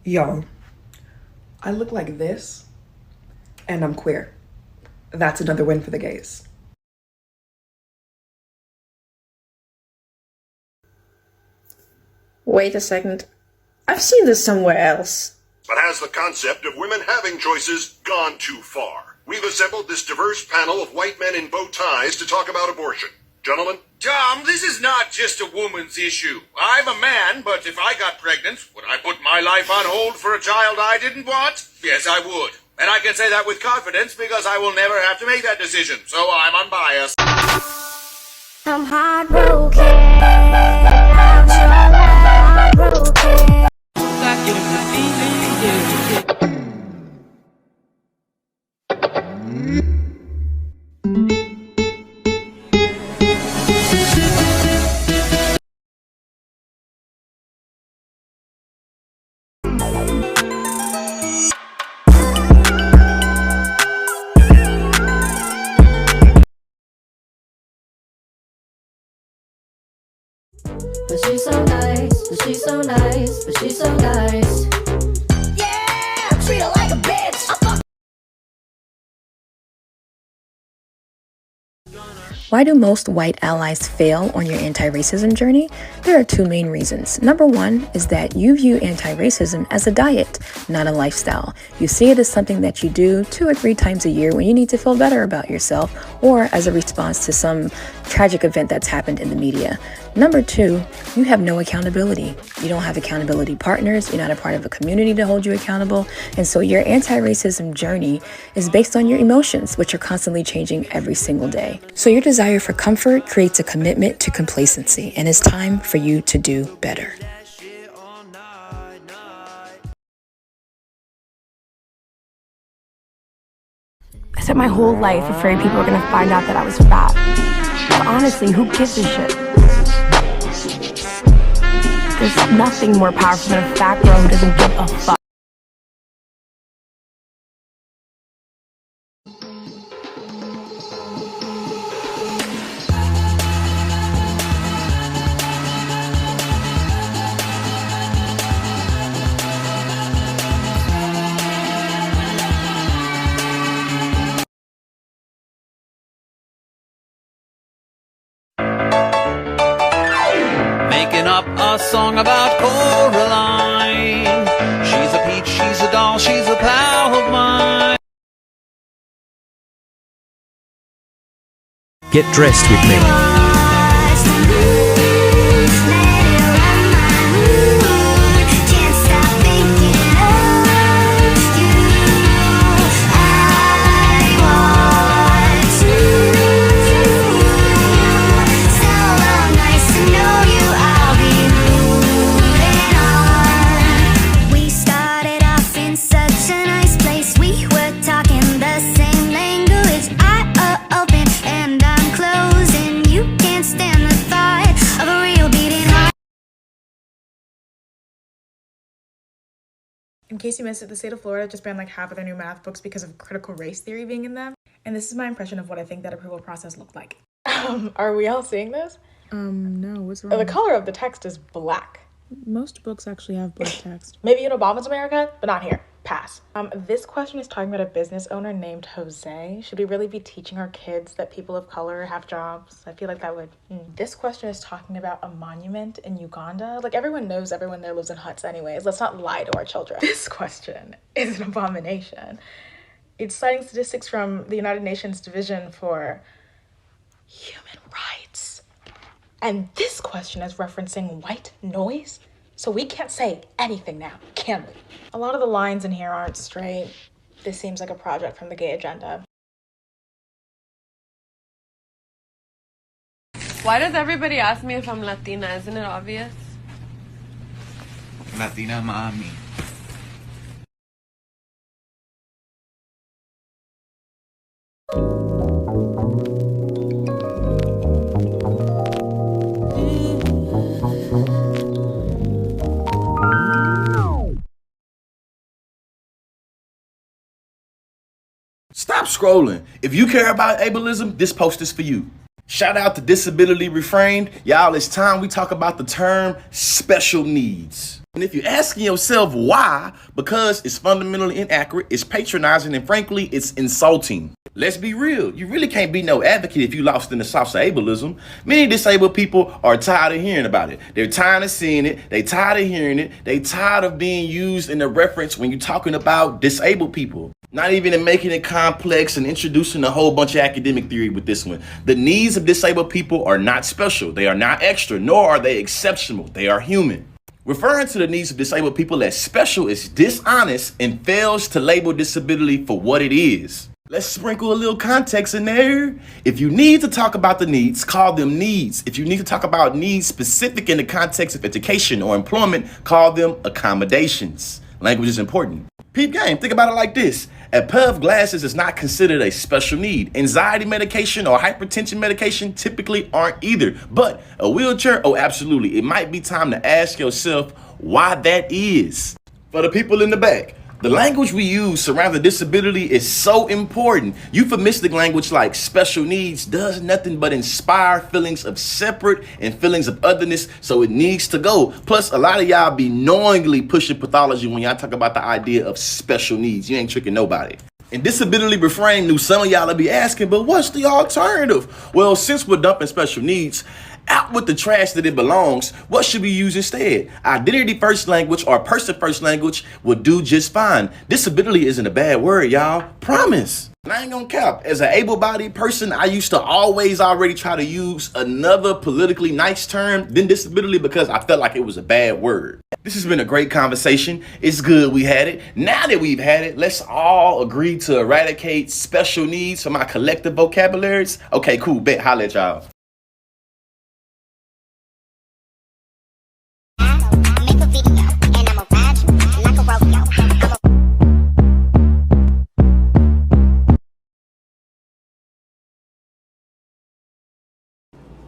Yo, I look like this, and I'm queer. That's another win for the gays. Wait a second. I've seen this somewhere else. But has the concept of women having choices gone too far? We've assembled this diverse panel of white men in bow ties to talk about abortion. Gentlemen? Tom, this is not just a woman's issue. I'm a man, but if I got pregnant, would I put my life on hold for a child I didn't want? Yes, I would. And I can say that with confidence because I will never have to make that decision, so I'm unbiased. I'm heartbroken. I'm sure heartbroken. But she's so nice, but she's so nice, but she's so nice. Yeah, treat her like a bitch. Why do most white allies fail on your anti-racism journey? There are two main reasons. Number one is that you view anti-racism as a diet, not a lifestyle. You see it as something that you do 2 or 3 times a year when you need to feel better about yourself or as a response to some tragic event that's happened in the media. Number two, you have no accountability. You don't have accountability partners. You're not a part of a community to hold you accountable. And so your anti-racism journey is based on your emotions, which are constantly changing every single day. So your desire for comfort creates a commitment to complacency, and it's time for you to do better. I spent my whole life afraid people were gonna find out that I was fat. But honestly, who gives a shit? There's nothing more powerful than a fat girl who doesn't give a fuck. Making up a song about Coraline. She's a peach, she's a doll, she's a pal of mine. Get dressed with me. In case you missed it, the state of Florida just banned like half of their new math books because of critical race theory being in them. And this is my impression of what I think that approval process looked like. Are we all seeing this? No, what's wrong? The color of the text is black. Most books actually have black text. Maybe in Obama's America, but not here. Pass. This question is talking about a business owner named Jose. Should we really be teaching our kids that people of color have jobs? I feel like that would... This question is talking about a monument in Uganda. Like, everyone knows everyone there lives in huts anyways. Let's not lie to our children. This question is an abomination. It's citing statistics from the United Nations Division for Human Rights. And this question is referencing white noise. So we can't say anything now, can we? A lot of the lines in here aren't straight. This seems like a project from the gay agenda. Why does everybody ask me if I'm Latina? Isn't it obvious? Latina mami. Stop scrolling. If you care about ableism, this post is for you. Shout out to Disability Reframed. Y'all, it's time we talk about the term special needs. And if you're asking yourself why, because it's fundamentally inaccurate, it's patronizing, and frankly, it's insulting. Let's be real. You really can't be no advocate if you lost in the sauce of ableism. Many disabled people are tired of hearing about it. They're tired of seeing it. They tired of hearing it. They tired of being used in a reference when you're talking about disabled people. Not even in making it complex and introducing a whole bunch of academic theory with this one. The needs of disabled people are not special. They are not extra, nor are they exceptional. They are human. Referring to the needs of disabled people as special is dishonest and fails to label disability for what it is. Let's sprinkle a little context in there. If you need to talk about the needs, call them needs. If you need to talk about needs specific in the context of education or employment, call them accommodations. Language is important. Peep game, think about it like this. A pair of glasses is not considered a special need. Anxiety medication or hypertension medication typically aren't either. But a wheelchair, oh, absolutely. It might be time to ask yourself why that is. For the people in the back, the language we use surrounding disability is so important. Euphemistic language like special needs does nothing but inspire feelings of separate and feelings of otherness, so it needs to go. Plus, a lot of y'all be knowingly pushing pathology when y'all talk about the idea of special needs. You ain't tricking nobody. And Disability Reframed knew some of y'all will be asking, but what's the alternative? Well, since we're dumping special needs, out with the trash that it belongs, what should we use instead? Identity first language or person first language will do just fine. Disability isn't a bad word, y'all. Promise. And I ain't gonna cap. As an able-bodied person, I used to always already try to use another politically nice term than disability because I felt like it was a bad word. This has been a great conversation. It's good we had it. Now that we've had it, let's all agree to eradicate special needs from our collective vocabularies. Okay, cool. Bet. Holla at y'all.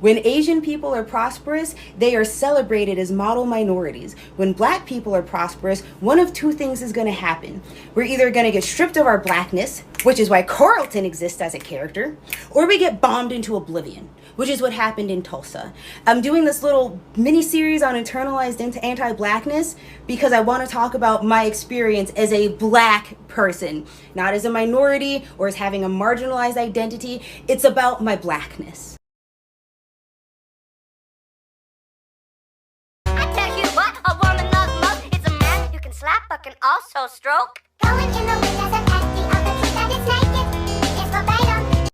When Asian people are prosperous, they are celebrated as model minorities. When black people are prosperous, one of two things is going to happen. We're either going to get stripped of our blackness, which is why Carlton exists as a character, or we get bombed into oblivion, which is what happened in Tulsa. I'm doing this little mini-series on internalized anti-blackness because I want to talk about my experience as a black person, not as a minority or as having a marginalized identity. It's about my blackness. Slap, but can also stroke. Going in the wind as an empty of the truth that it's naked. It's verbatim.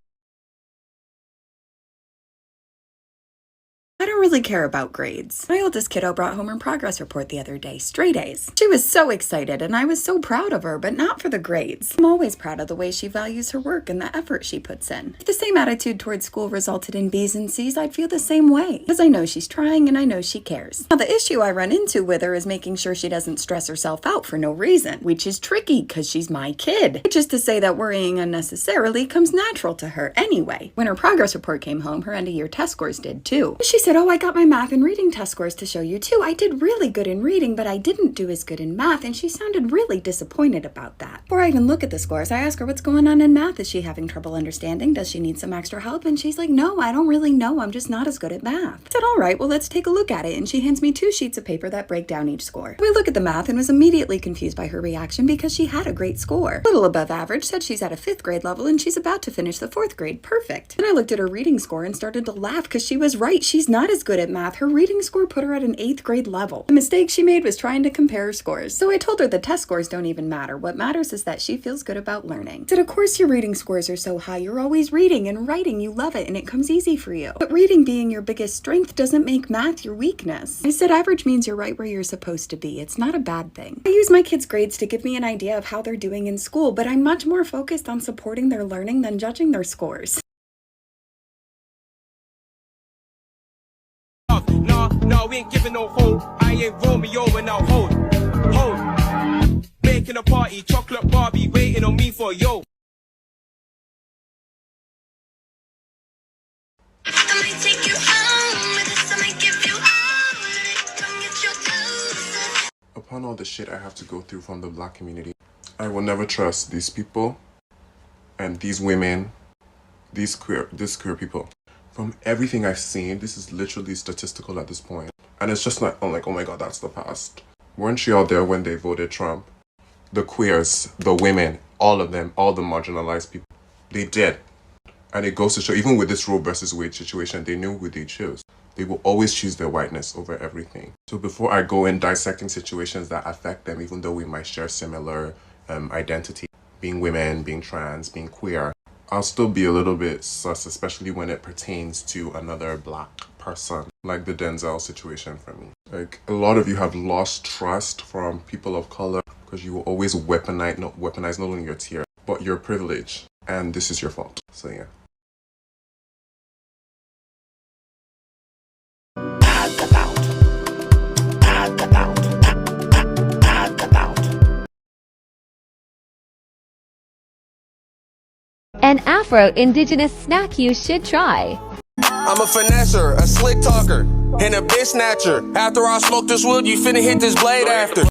I don't really care about grades. My oldest kiddo brought home her progress report the other day, straight A's. She was so excited and I was so proud of her, but not for the grades. I'm always proud of the way she values her work and the effort she puts in. If the same attitude towards school resulted in B's and C's, I'd feel the same way, because I know she's trying and I know she cares. Now the issue I run into with her is making sure she doesn't stress herself out for no reason, which is tricky because she's my kid. Just to say that worrying unnecessarily comes natural to her anyway. When her progress report came home, her end of year test scores did too. She said, "Oh, I got my math and reading test scores to show you too. I did really good in reading, but I didn't do as good in math," and she sounded really disappointed about that. Before I even look at the scores, I ask her what's going on in math. Is she having trouble understanding? Does she need some extra help? And she's like, "No, I don't really know. I'm just not as good at math." I said, "All right, well, let's take a look at it." And she hands me 2 sheets of paper that break down each score. We look at the math and was immediately confused by her reaction because she had a great score. Little above average, said she's at a 5th grade level and she's about to finish the 4th grade. Perfect. Then I looked at her reading score and started to laugh because she was right. She's not as good at math. Her reading score put her at an 8th grade level. The mistake she made was trying to compare her scores. So I told her the test scores don't even matter. What matters is that she feels good about learning. I said, "Of course your reading scores are so high. You're always reading and writing. You love it and it comes easy for you. But reading being your biggest strength doesn't make math your weakness." I said, "Average means you're right where you're supposed to be. It's not a bad thing." I use my kids' grades to give me an idea of how they're doing in school, but I'm much more focused on supporting their learning than judging their scores. No, we ain't giving no hold. I ain't Romeo and I'll hold. Making a party, chocolate Barbie, waiting on me for yo. Upon all the shit I have to go through from the black community, I will never trust these people and these women, these queer people. From everything I've seen, this is literally statistical at this point. And it's just not, I'm like, oh my God, that's the past. Weren't you all there when they voted Trump? The queers, the women, all of them, all the marginalized people, they did. And it goes to show, even with this Roe versus Wade situation, they knew who they chose. They will always choose their whiteness over everything. So before I go in dissecting situations that affect them, even though we might share similar identity, being women, being trans, being queer, I'll still be a little bit sus, especially when it pertains to another black person, like the Denzel situation for me. Like, a lot of you have lost trust from people of color because you will always weaponize not only your tear, but your privilege. And this is your fault. So yeah. An Afro-Indigenous snack you should try. I'm a finesser, a slick talker, and a bitch snatcher. After I smoke this wood, you finna hit this blade after.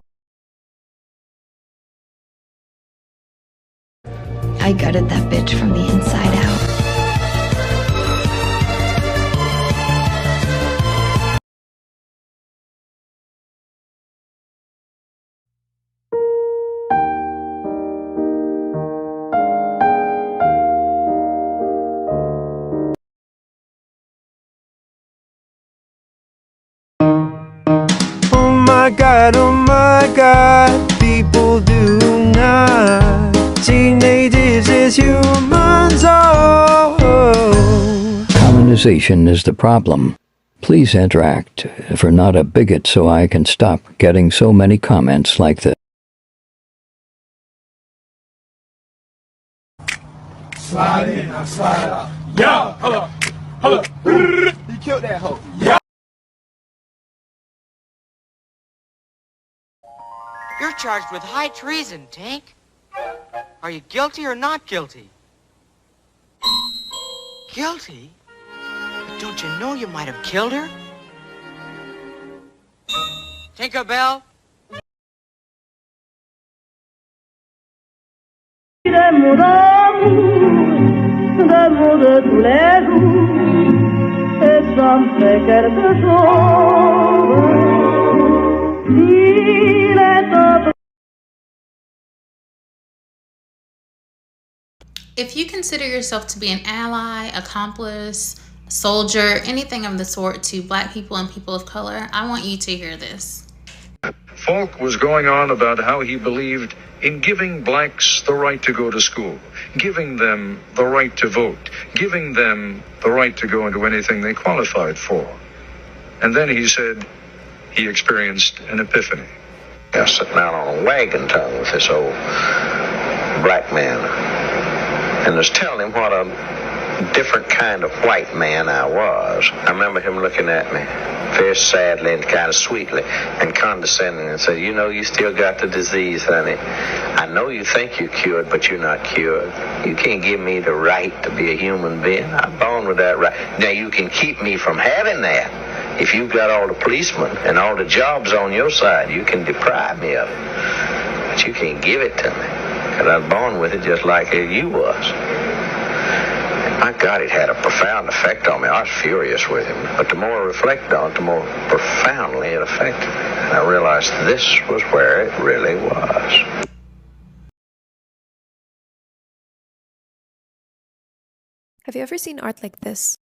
I gutted that bitch from the inside out. Oh my God, people do not see natives as humans. Oh. Colonization is the problem. Please interact, for not a bigot, so I can stop getting so many comments like this. Slide in, I slide out. Yeah, hello. He killed that hoe. Yeah. You're charged with high treason, Tank. Are you guilty or not guilty? Guilty? But don't you know you might have killed her? Tinkerbell? D'amour de tous les jours, et ça me fait quelque chose. Il est autre. If you consider yourself to be an ally, accomplice, soldier, anything of the sort to Black people and people of color, I want you to hear this. Falk was going on about how he believed in giving blacks the right to go to school, giving them the right to vote, giving them the right to go into anything they qualified for. And then he said he experienced an epiphany. I was sitting out on a wagon tongue with this old black man and was telling him what a different kind of white man I was. I remember him looking at me very sadly and kind of sweetly and condescending and said, you know, you still got the disease, honey. I know you think you're cured, but you're not cured. You can't give me the right to be a human being. I'm born with that right. Now, you can keep me from having that. If you've got all the policemen and all the jobs on your side, you can deprive me of it. But you can't give it to me, because I was born with it just like you was. My God, it had a profound effect on me. I was furious with him. But the more I reflected on it, the more profoundly it affected me. And I realized this was where it really was. Have you ever seen art like this,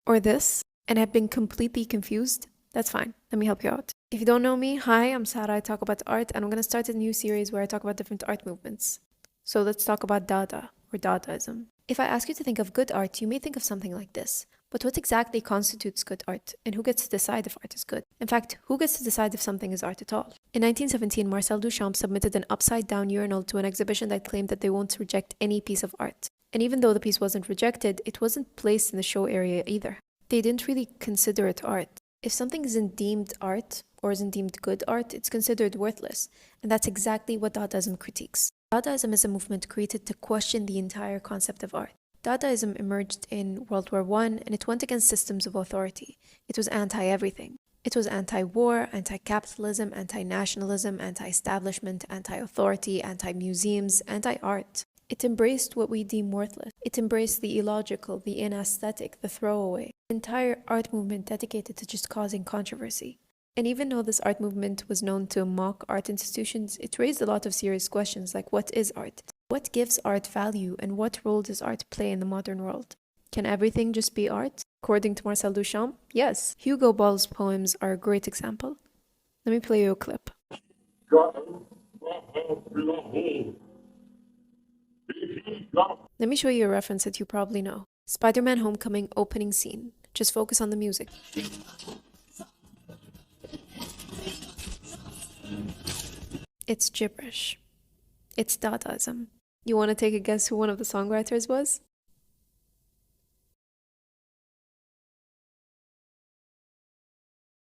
or this, and have been completely confused? That's fine. Let me help you out. If you don't know me, hi, I'm Sarah. I talk about art, and I'm going to start a new series where I talk about different art movements. So let's talk about Dada, or Dadaism. If I ask you to think of good art, you may think of something like this. But what exactly constitutes good art? And who gets to decide if art is good? In fact, who gets to decide if something is art at all? In 1917, Marcel Duchamp submitted an upside-down urinal to an exhibition that claimed that they won't reject any piece of art. And even though the piece wasn't rejected, it wasn't placed in the show area either. They didn't really consider it art. If something isn't deemed art, or isn't deemed good art, it's considered worthless. And that's exactly what Dadaism critiques. Dadaism is a movement created to question the entire concept of art. Dadaism emerged in World War I, and it went against systems of authority. It was anti-everything. It was anti-war, anti-capitalism, anti-nationalism, anti-establishment, anti-authority, anti-museums, anti-art. It embraced what we deem worthless. It embraced the illogical, the inaesthetic, the throwaway. Entire art movement dedicated to just causing controversy. And even though this art movement was known to mock art institutions, it raised a lot of serious questions like what is art? What gives art value and what role does art play in the modern world? Can everything just be art? According to Marcel Duchamp, yes. Hugo Ball's poems are a great example. Let me play you a clip. Let me show you a reference that you probably know. Spider-Man Homecoming opening scene. Just focus on the music. It's gibberish. It's Dadaism. You want to take a guess who one of the songwriters was?